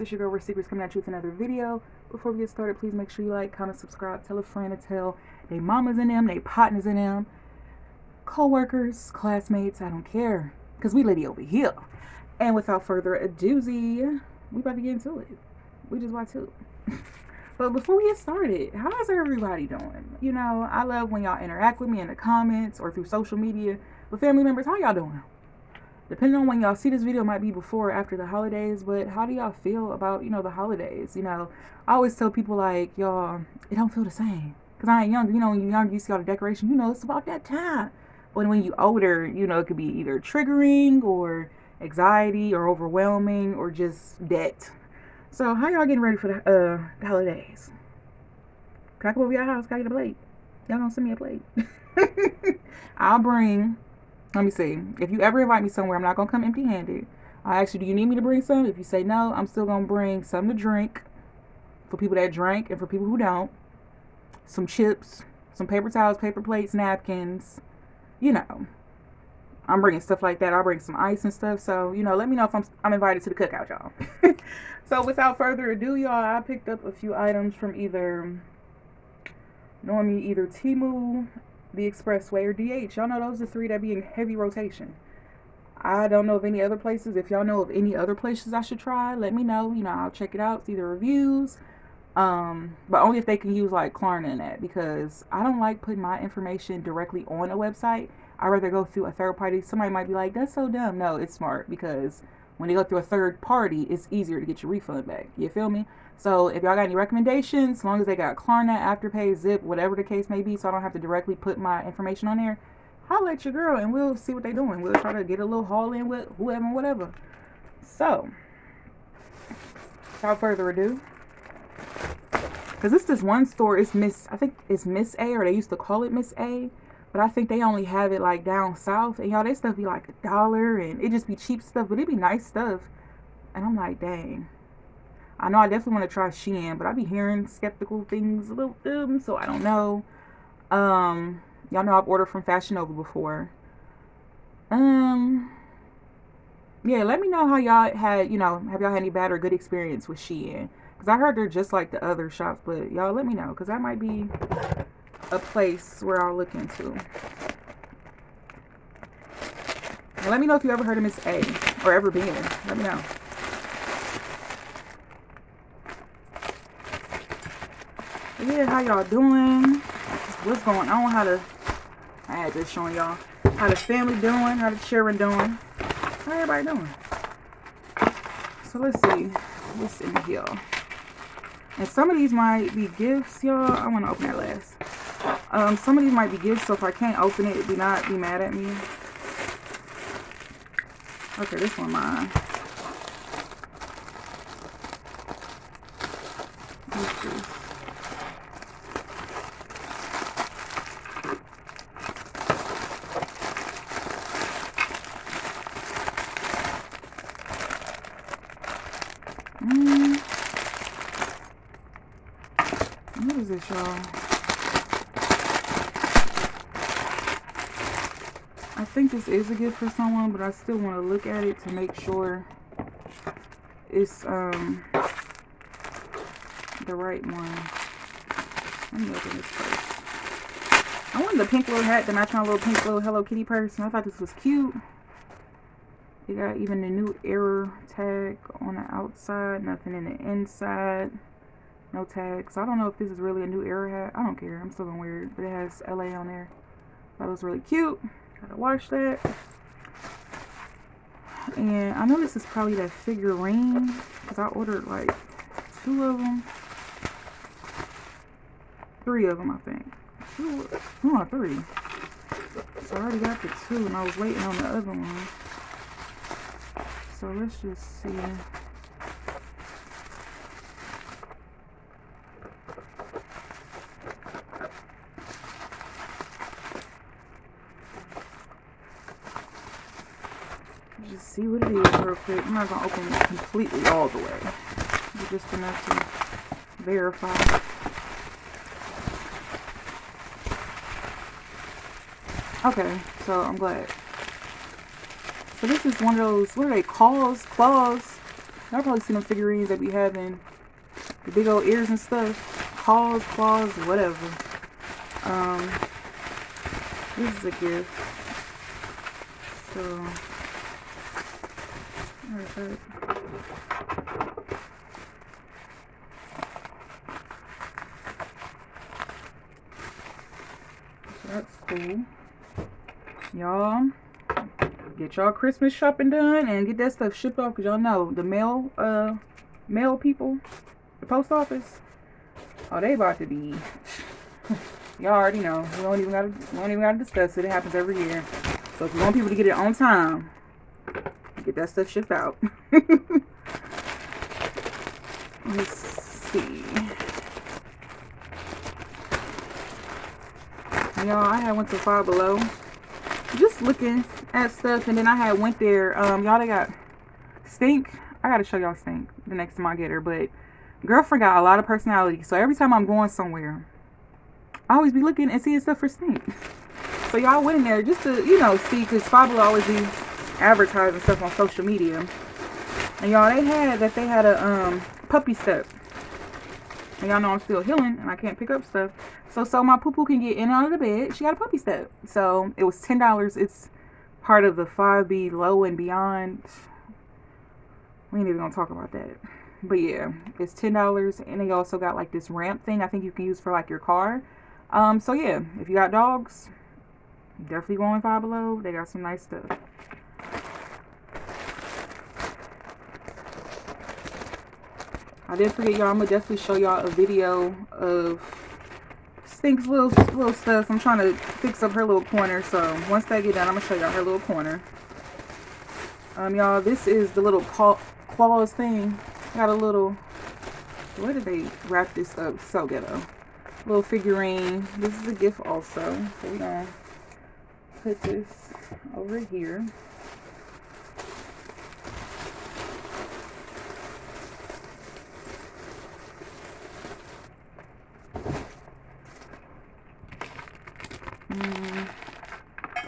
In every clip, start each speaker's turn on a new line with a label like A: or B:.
A: It's your girl Rich Secrets coming at you with another video. Before we get started, please make sure you like, comment, subscribe, tell a friend, and tell they mamas in them, they partners in them, co-workers, classmates, I don't care, because we lady over here. And without further ado, we about to get into it. We just about to. But before we get started, how's everybody doing? You know, I love when y'all interact with me in the comments or through social media. But family members, how y'all doing? Depending on when y'all see this video, might be before or after the holidays, but how do y'all feel about, the holidays? I always tell people, like, y'all, it don't feel the same. Because I ain't young. When you're young, you see all the decoration, it's about that time. But when you older, it could be either triggering or anxiety or overwhelming or just debt. So how y'all getting ready for the holidays? Can I come over your house? Can I get a plate? Y'all gonna send me a plate? I'll bring... Let me see. If you ever invite me somewhere, I'm not going to come empty-handed. I'll ask you, do you need me to bring some? If you say no, I'm still going to bring something to drink for people that drink and for people who don't. Some chips, some paper towels, paper plates, napkins. I'm bringing stuff like that. I'll bring some ice and stuff. So, let me know if I'm invited to the cookout, y'all. So, without further ado, y'all, I picked up a few items from either Temu, the Expressway, or DH. Y'all know those are three that be in heavy rotation. I don't know of any other places. If y'all know of any other places I should try, let me know. I'll check it out, see the reviews. But only if they can use like Klarna in that, because I don't like putting my information directly on a website. I'd rather go through a third party. Somebody might be like, that's so dumb. No, it's smart, because when they go through a third party, it's easier to get your refund back. You feel me? So if y'all got any recommendations, as long as they got Klarna, Afterpay, Zip, whatever the case may be, so I don't have to directly put my information on there, holla at your girl and we'll see what they're doing. We'll try to get a little haul in with whoever and whatever. So, without further ado, because it's this one store, I think it's Miss A, or they used to call it Miss A, but I think they only have it like down south, and y'all, they stuff be like $1, and it just be cheap stuff, but it be nice stuff, and I'm like, dang. I know I definitely want to try Shein, but I be hearing skeptical things a little, so I don't know. Y'all know I've ordered from Fashion Nova before. Yeah, let me know how y'all had, have y'all had any bad or good experience with Shein? Because I heard they're just like the other shops, but y'all let me know, because that might be a place where I'll look into. And let me know if you ever heard of Miss A, or ever been. Let me know. Yeah, how y'all doing? What's going on? I had just showing y'all how the family doing, how the children doing, how everybody doing. So let's see what's in here. And some of these might be gifts, y'all. I want to open that last. Some of these might be gifts, so if I can't open it, do not be mad at me. Okay, this one mine. What's this? What is this, y'all? I think this is a gift for someone, but I still want to look at it to make sure it's the right one. Let me open this first. I wanted the pink little hat to match my little pink little Hello Kitty purse, and I thought this was cute. They got even the new error tag on the outside, nothing in the inside. No tags. So I don't know if this is really a new error hat. I don't care. I'm still gonna wear it. But it has LA on there. That was really cute. Gotta wash that. And I know this is probably that figurine, because I ordered like 2 of them. 3 of them, I think. 2, no, 3. So I already got the 2, and I was waiting on the other one. So let's just see. Just see what it is real quick. I'm not gonna open it completely all the way, but just enough to verify. Okay, so I'm glad. So this is one of those, what are they, claws? Y'all probably seen them figurines that be having the big old ears and stuff. Paws, claws, whatever. This is a gift. So, alright, so that's cool. Y'all, get y'all Christmas shopping done and get that stuff shipped off, because y'all know the mail people, the post office, oh, they about to be, y'all already know. We don't even gotta discuss it. It happens every year. So if you want people to get it on time, get that stuff shipped out. Let's see. Y'all, I had went to Five Below, just looking at stuff, and then I had went there. Y'all, they got Stink. I gotta show y'all Stink the next time I get her. But girlfriend got a lot of personality, so every time I'm going somewhere, I always be looking and seeing stuff for Stink. So y'all went in there just to, you know, see, because Five Below always be advertising stuff on social media. And y'all, they had a puppy step. And y'all know I'm still healing and I can't pick up stuff. So my poo-poo can get in and out of the bed. She got a puppy step. So it was $10. It's part of the 5 Below and Beyond. We ain't even gonna talk about that. But yeah, it's $10. And they also got like this ramp thing I think you can use for like your car. So yeah, if you got dogs, definitely go on Five Below. They got some nice stuff. I did forget, y'all. I'm gonna definitely show y'all a video of Stink's little stuff. I'm trying to fix up her little corner. So once that get done, I'm gonna show y'all her little corner. Y'all, this is the little claws thing. Got a little. Where did they wrap this up? So ghetto. Little figurine. This is a gift also. So we gonna put this over here.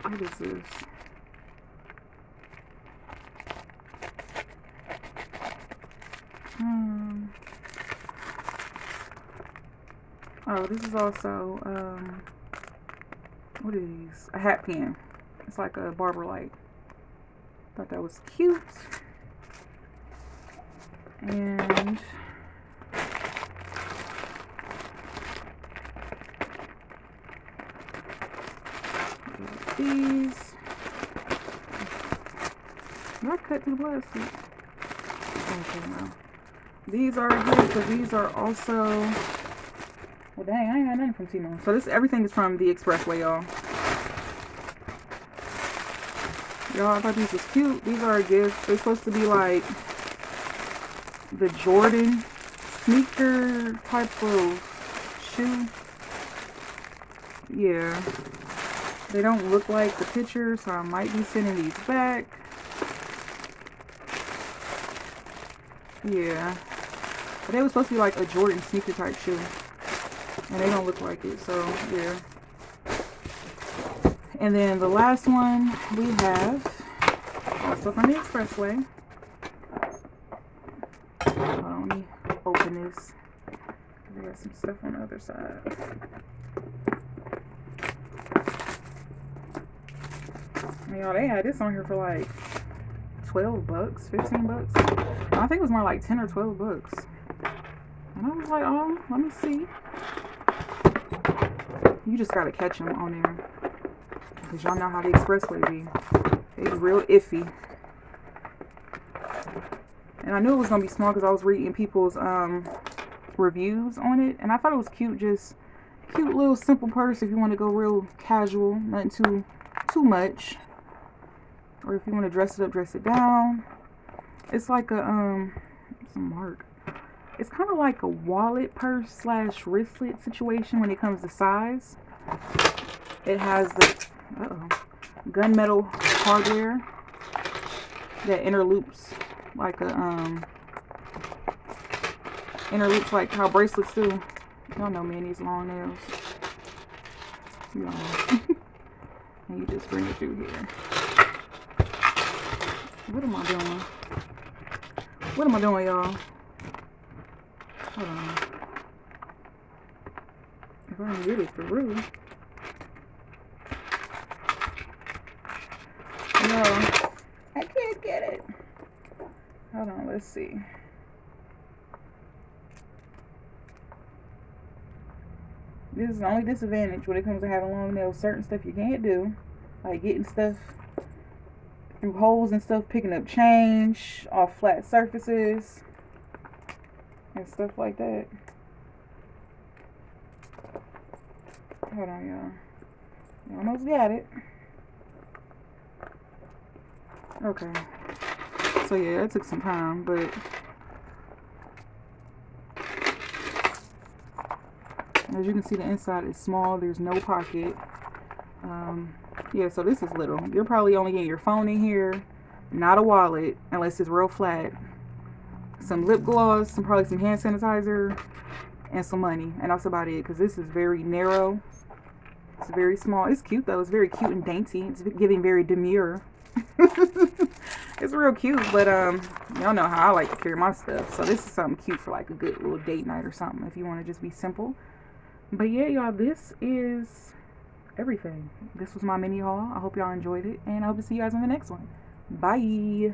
A: What is this? Oh, this is also, what are these? A hat pin. It's like a Barber light. Thought that was cute. And these. Did I cut through the plastic? Okay, no. These are good because these are also. Well, dang, I ain't got nothing from Timo. So everything is from the Expressway, y'all. Y'all, I thought these was cute. These are a gift. They're supposed to be like the Jordan sneaker type of shoe. Yeah. They don't look like the picture, so I might be sending these back. Yeah. But they were supposed to be like a Jordan sneaker type shoe. And they don't look like it, so yeah. And then the last one we have, also from the Expressway. Hold on, let me open this. We got some stuff on the other side. Y'all, they had this on here for like 12 bucks, 15 bucks. I think it was more like 10 or 12 bucks. And I was like, oh, let me see. You just gotta catch them on there. Because y'all know how the Expressway be. They be real iffy. And I knew it was gonna be small because I was reading people's reviews on it. And I thought it was cute, just cute little simple purse if you want to go real casual. Nothing too much. Or if you want to dress it up, dress it down. It's like a it's a mark. It's kind of like a wallet purse slash wristlet situation when it comes to size. It has the gunmetal hardware that interloops like a interloops like how bracelets do. Y'all know me and these long nails. You know. And you just bring it through here. What am I doing? What am I doing, y'all? Hold on. If I can get it through. No, I can't get it. Hold on, let's see. This is the only disadvantage when it comes to having long nails. Certain stuff you can't do, like getting stuff through holes and stuff, picking up change off flat surfaces and stuff like that. Hold on, y'all. You almost got it. Okay. So yeah, it took some time, but as you can see, the inside is small. There's no pocket. Yeah, so this is little. You're probably only getting your phone in here, not a wallet, unless it's real flat. Some lip gloss, probably some hand sanitizer, and some money. And that's about it, because this is very narrow. It's very small. It's cute, though. It's very cute and dainty. It's giving very demure. It's real cute, but y'all know how I like to carry my stuff. So this is something cute for like a good little date night or something, if you want to just be simple. But yeah, y'all, this is everything. This was my mini haul. I hope y'all enjoyed it, and I hope to see you guys in the next one. Bye.